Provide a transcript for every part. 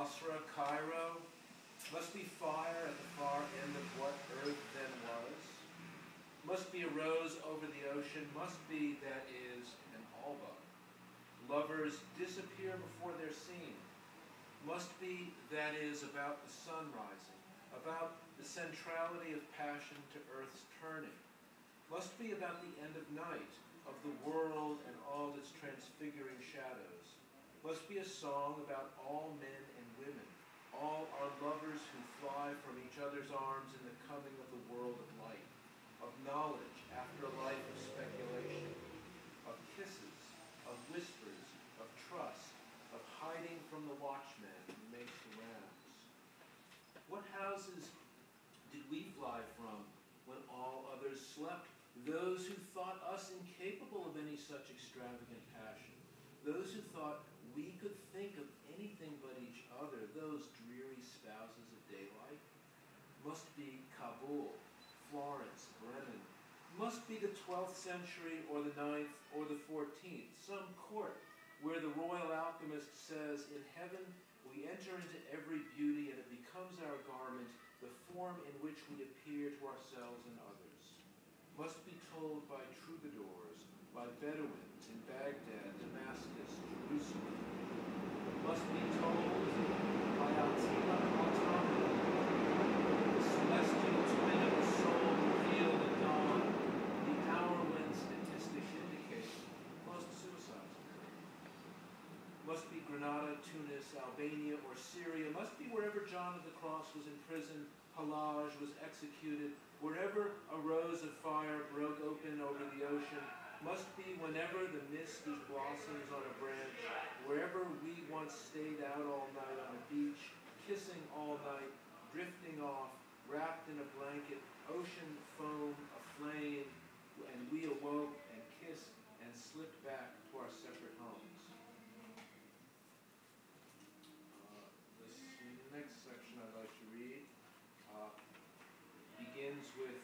Basra, Cairo, must be fire at the far end of what earth then was, must be a rose over the ocean, must be, that is, an alba. Lovers disappear before they're seen, must be, that is, about the sun rising, about the centrality of passion to earth's turning, must be about the end of night, of the world and all its transfiguring shadows, must be a song about all men and women, all our lovers who fly from each other's arms in the coming of the world of light, of knowledge after a life of speculation, of kisses, of whispers, of trust, of hiding from the watchman who makes the rounds. What houses did we fly from when all others slept? Those who thought us incapable of any such extravagant passion, those who thought we could think of anything but each other, those dreary spouses of daylight, must be Kabul, Florence, Bremen, must be the 12th century or the 9th or the 14th, some court where the royal alchemist says, in heaven we enter into every beauty and it becomes our garment, the form in which we appear to ourselves and others. Must be told by troubadours, by Bedouins in Baghdad, Damascus, Jerusalem. Must be told by Attila Altama, the celestial twin of the soul revealed at dawn, the hour when statistics indicate most suicides occur. Must be Granada, Tunis, Albania, or Syria. Must be wherever John of the Cross was imprisoned, Halaj was executed, wherever a rose of fire broke open over the ocean. Must be whenever the mist is blossoms on a branch, wherever we once stayed out all night on a beach, kissing all night, drifting off, wrapped in a blanket, ocean foam aflame, and we awoke and kissed and slipped back to our separate homes. The next section I'd like to read begins with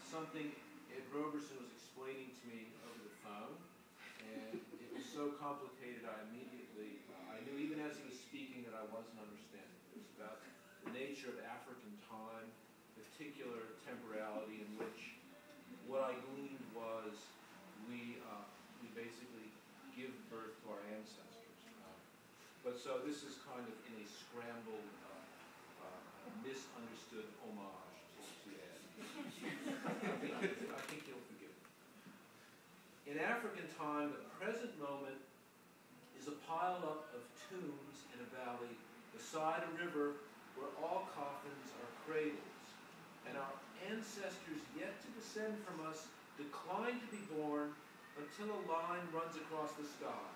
something Ed Roberson was explaining to me over the phone, and it was so complicated I knew even as he was speaking that I wasn't understanding. It was about the nature of African time, particular temporality in which what I gleaned was we basically give birth to our ancestors. But so this is kind of in a scrambled, misunderstood homage to Ed. I think you'll forgive me. In African time, the present moment is a pile up of tombs in a valley beside a river where all coffins are cradles, and our ancestors yet to descend from us decline to be born until a line runs across the sky,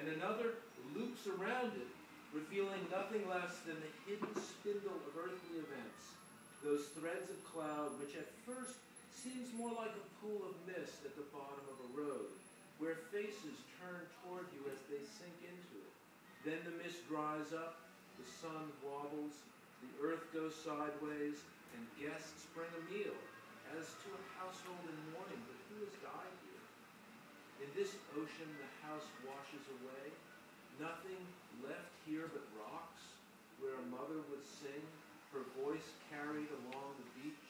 and another loops around it, revealing nothing less than the hidden spindle of earthly events, those threads of cloud which at first seems more like a pool of mist at the bottom of a road, where faces turn toward you as they sink into it. Then the mist dries up, the sun wobbles, the earth goes sideways, and guests bring a meal, as to a household in mourning, but who has died here? In this ocean the house washes away, nothing left here but rocks, where a mother would sing, her voice carried along the beach,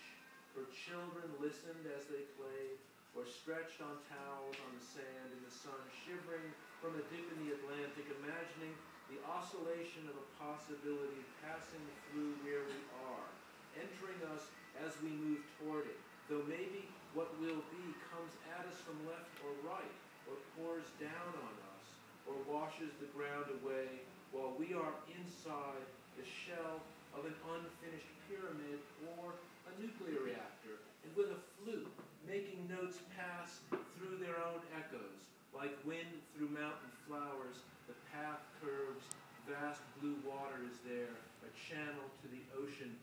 her children listened as they played, or stretched on towels on the sand in the sun, shivering from a dip in the Atlantic, imagining the oscillation of a possibility passing through where we are, entering us as we move toward it, though maybe what will be comes at us from left or right, or pours down on us, or washes the ground away, while we are inside the shell of an unfinished pyramid or a nuclear reactor, and with a flute, making notes pass through their own echoes. Like wind through mountain flowers, the path curves, vast blue water is there, a channel to the ocean.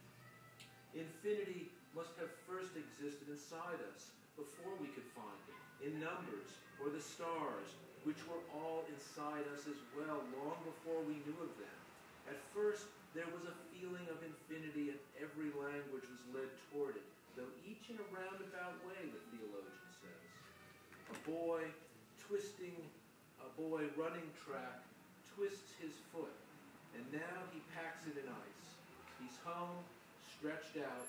Infinity must have first existed inside us before we could find it, in numbers, or the stars, which were all inside us as well, long before we knew of them. At first, there was a feeling of infinity, and every language was led toward it, though each in a roundabout way, the theologian says. A boy running track, twists his foot, and now he packs it in ice. He's home, stretched out,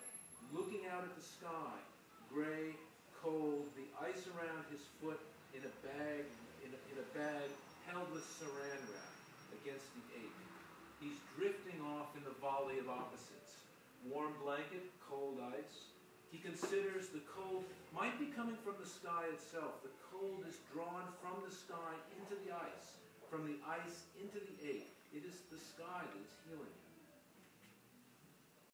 looking out at the sky, gray, cold, the ice around his foot in a bag held with saran wrap against the ache. He's drifting off in the volley of opposites. Warm blanket, cold ice. He considers the cold might be coming from the sky itself. The cold is drawn from the sky into the ice, from the ice into the ache. It is the sky that is healing him.